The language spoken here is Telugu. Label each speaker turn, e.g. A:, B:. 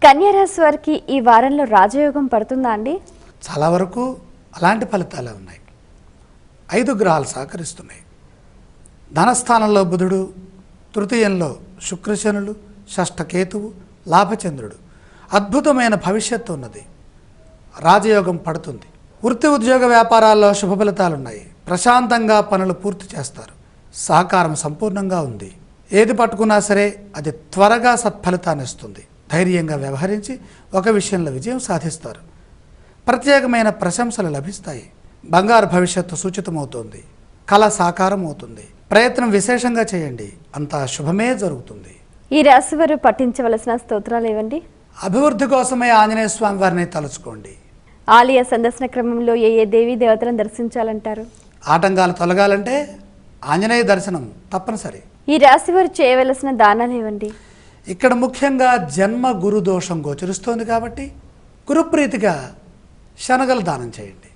A: కన్యా రాశి వారికి ఈ వారంలో రాజయోగం పడుతుందా అండి?
B: చాలా వరకు అలాంటి ఫలితాలే ఉన్నాయి. 5 గ్రహాలు సహకరిస్తున్నాయి. ధనస్థానంలో బుధుడు, తృతీయంలో శుక్రశనులు, షష్ఠకేతువు, లాభచంద్రుడు. అద్భుతమైన భవిష్యత్తు ఉన్నది. రాజయోగం పడుతుంది. వృత్తి ఉద్యోగ వ్యాపారాల్లో శుభ ఫలితాలున్నాయి. ప్రశాంతంగా పనులు పూర్తి చేస్తారు. సహకారం సంపూర్ణంగా ఉంది. ఏది పట్టుకున్నా సరే అది త్వరగా సత్ఫలితాన్ని ఇస్తుంది. ధైర్యంగా వ్యవహరించి ఒక విషయంలో విజయం సాధిస్తారు. ప్రత్యేకమైన ప్రశంసలు లభిస్తాయి. బంగారు భవిష్యత్తు సూచితమవుతోంది. కళ సాకారం అవుతుంది. ప్రయత్నం విశేషంగా చేయండి, అంతా శుభమే జరుగుతుంది.
A: ఈ రాశి వారు పఠించవలసిన స్తోత్రాలు ఏవండి?
B: అభివృద్ధి కోసమే ఆంజనేయ స్వామి వారిని తలుచుకోండి.
A: ఆలయ సందర్శన క్రమంలో ఏ ఏ దేవీ దేవతలను దర్శించాలంటారు?
B: ఆటంకాలు తొలగాలంటే ఆంజనేయ దర్శనం తప్పనిసరి.
A: ఈ రాశి వారు చేయవలసిన దానాలు ఏవండి?
B: ఇక్కడ ముఖ్యంగా జన్మ గురు దోషం గోచరిస్తోంది కాబట్టి గురుప్రీతిగా శనగలు దానం చేయండి.